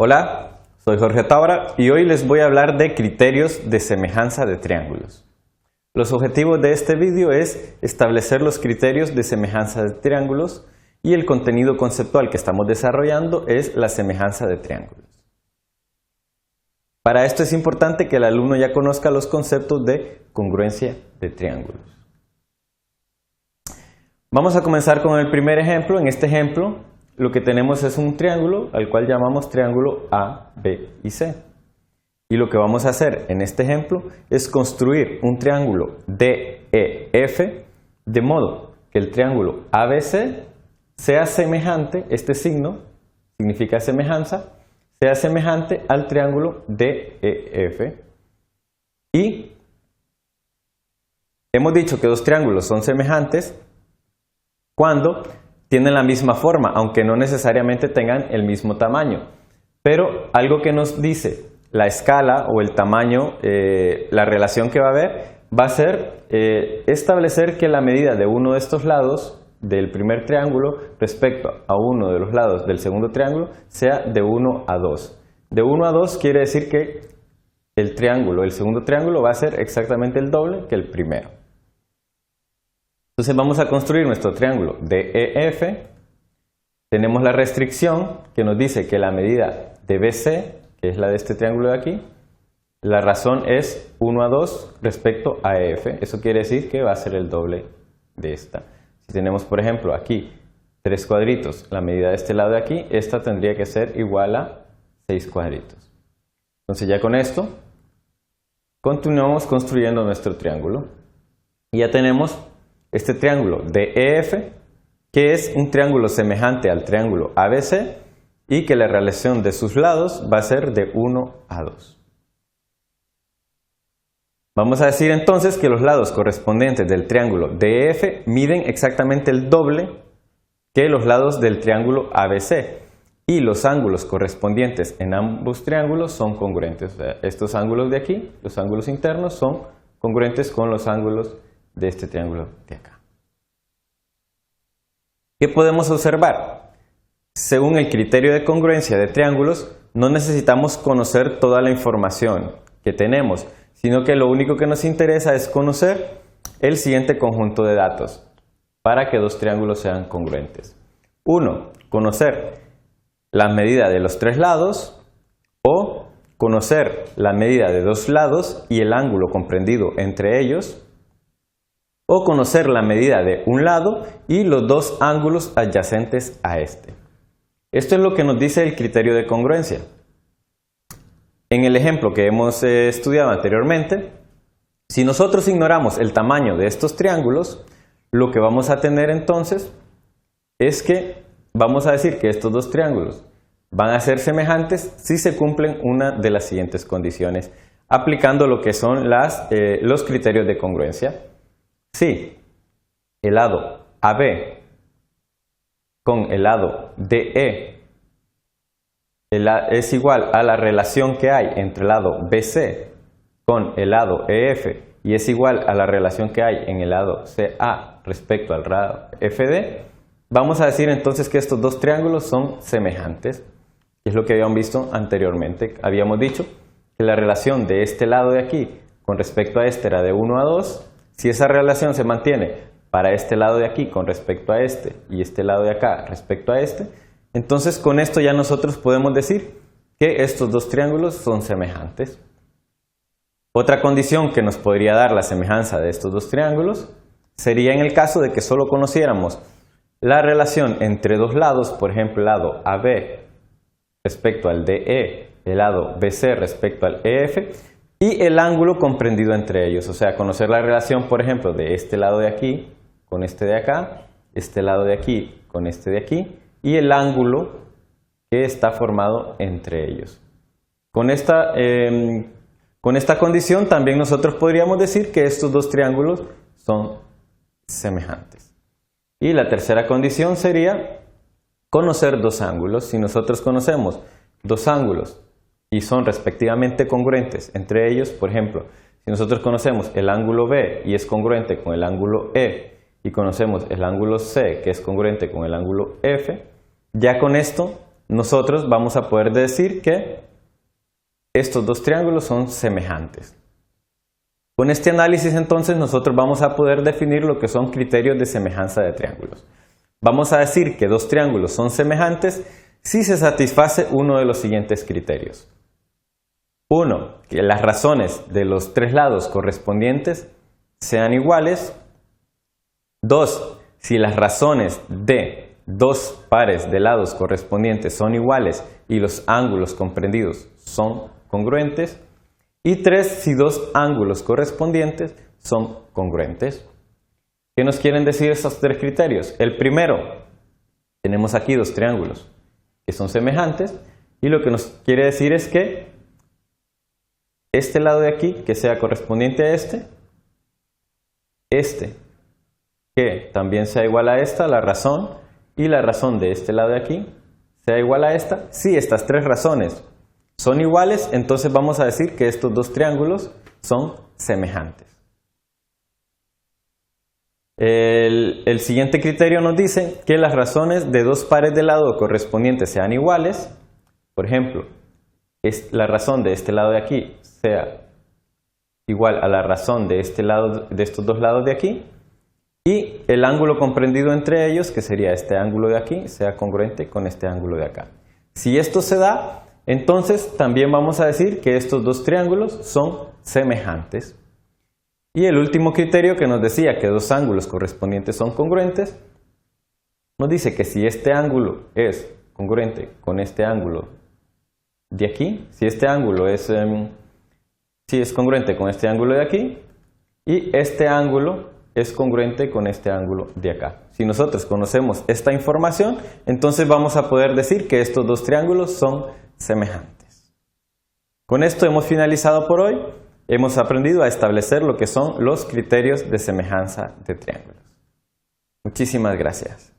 Hola, soy Jorge Tábara y hoy les voy a hablar de criterios de semejanza de triángulos. Los objetivos de este vídeo es establecer los criterios de semejanza de triángulos y el contenido conceptual que estamos desarrollando es la semejanza de triángulos. Para esto es importante que el alumno ya conozca los conceptos de congruencia de triángulos. Vamos a comenzar con el primer ejemplo. En este ejemplo lo que tenemos es un triángulo al cual llamamos triángulo A, B y C. Y lo que vamos a hacer en este ejemplo es construir un triángulo DEF de modo que el triángulo ABC sea semejante, este signo significa semejanza, sea semejante al triángulo DEF. Y hemos dicho que dos triángulos son semejantes cuando tienen la misma forma, aunque no necesariamente tengan el mismo tamaño. Pero algo que nos dice la escala o el tamaño, la relación que va a haber, va a ser establecer que la medida de uno de estos lados del primer triángulo respecto a uno de los lados del segundo triángulo sea de 1 a 2. De 1 a 2 quiere decir que el segundo triángulo va a ser exactamente el doble que el primero. Entonces vamos a construir nuestro triángulo DEF. Tenemos la restricción que nos dice que la medida de BC, que es la de este triángulo de aquí, la razón es 1 a 2 respecto a EF. Eso quiere decir que va a ser el doble de esta. Si tenemos, por ejemplo, aquí 3 cuadritos, la medida de este lado de aquí, esta tendría que ser igual a 6 cuadritos. Entonces ya con esto, continuamos construyendo nuestro triángulo. Y ya tenemos este triángulo DEF, que es un triángulo semejante al triángulo ABC y que la relación de sus lados va a ser de 1 a 2. Vamos a decir entonces que los lados correspondientes del triángulo DEF miden exactamente el doble que los lados del triángulo ABC y los ángulos correspondientes en ambos triángulos son congruentes. O sea, estos ángulos de aquí, los ángulos internos, son congruentes con los ángulos de este triángulo de acá. ¿Qué podemos observar? Según el criterio de congruencia de triángulos, no necesitamos conocer toda la información que tenemos, sino que lo único que nos interesa es conocer el siguiente conjunto de datos para que dos triángulos sean congruentes. 1. Conocer la medida de los 3 lados o conocer la medida de 2 lados y el ángulo comprendido entre ellos, o conocer la medida de un lado y los 2 ángulos adyacentes a este. Esto es lo que nos dice el criterio de congruencia. En el ejemplo que hemos estudiado anteriormente, si nosotros ignoramos el tamaño de estos triángulos, lo que vamos a tener entonces es que vamos a decir que estos 2 triángulos van a ser semejantes si se cumplen una de las siguientes condiciones, aplicando lo que son los criterios de congruencia. Si el lado AB con el lado DE es igual a la relación que hay entre el lado BC con el lado EF y es igual a la relación que hay en el lado CA respecto al lado FD, vamos a decir entonces que estos 2 triángulos son semejantes, que es lo que habíamos visto anteriormente. Habíamos dicho que la relación de este lado de aquí con respecto a este era de 1 a 2. Si esa relación se mantiene para este lado de aquí con respecto a este y este lado de acá respecto a este, entonces con esto ya nosotros podemos decir que estos 2 triángulos son semejantes. Otra condición que nos podría dar la semejanza de estos 2 triángulos sería en el caso de que solo conociéramos la relación entre 2 lados, por ejemplo el lado AB respecto al DE, el lado BC respecto al EF, y el ángulo comprendido entre ellos, o sea, conocer la relación, por ejemplo, de este lado de aquí con este de acá, este lado de aquí con este de aquí, y el ángulo que está formado entre ellos. Con esta condición también nosotros podríamos decir que estos 2 triángulos son semejantes. Y la tercera condición sería conocer 2 ángulos. Si nosotros conocemos 2 ángulos y son respectivamente congruentes entre ellos, por ejemplo, si nosotros conocemos el ángulo B y es congruente con el ángulo E y conocemos el ángulo C que es congruente con el ángulo F, ya con esto nosotros vamos a poder decir que estos dos triángulos son semejantes. Con este análisis entonces nosotros vamos a poder definir lo que son criterios de semejanza de triángulos. Vamos a decir que dos triángulos son semejantes si se satisface uno de los siguientes criterios. 1. Que las razones de los tres lados correspondientes sean iguales. 2. Si las razones de dos pares de lados correspondientes son iguales y los ángulos comprendidos son congruentes. Y 3. Si dos ángulos correspondientes son congruentes. ¿Qué nos quieren decir estos tres criterios? El primero, tenemos aquí dos triángulos que son semejantes y lo que nos quiere decir es que este lado de aquí, que sea correspondiente a este que también sea igual a esta, la razón, y la razón de este lado de aquí sea igual a esta. Si estas tres razones son iguales, entonces vamos a decir que estos dos triángulos son semejantes. El siguiente criterio nos dice que las razones de dos pares de lado correspondientes sean iguales. Por ejemplo, la razón de este lado de aquí sea igual a la razón de este lado, de estos dos lados de aquí, y el ángulo comprendido entre ellos, que sería este ángulo de aquí, sea congruente con este ángulo de acá. Si esto se da, entonces también vamos a decir que estos dos triángulos son semejantes. Y el último criterio que nos decía que dos ángulos correspondientes son congruentes, nos dice que si este ángulo es congruente con este ángulo de aquí, si este ángulo es congruente con este ángulo de aquí, y este ángulo es congruente con este ángulo de acá. Si nosotros conocemos esta información, entonces vamos a poder decir que estos dos triángulos son semejantes. Con esto hemos finalizado por hoy. Hemos aprendido a establecer lo que son los criterios de semejanza de triángulos. Muchísimas gracias.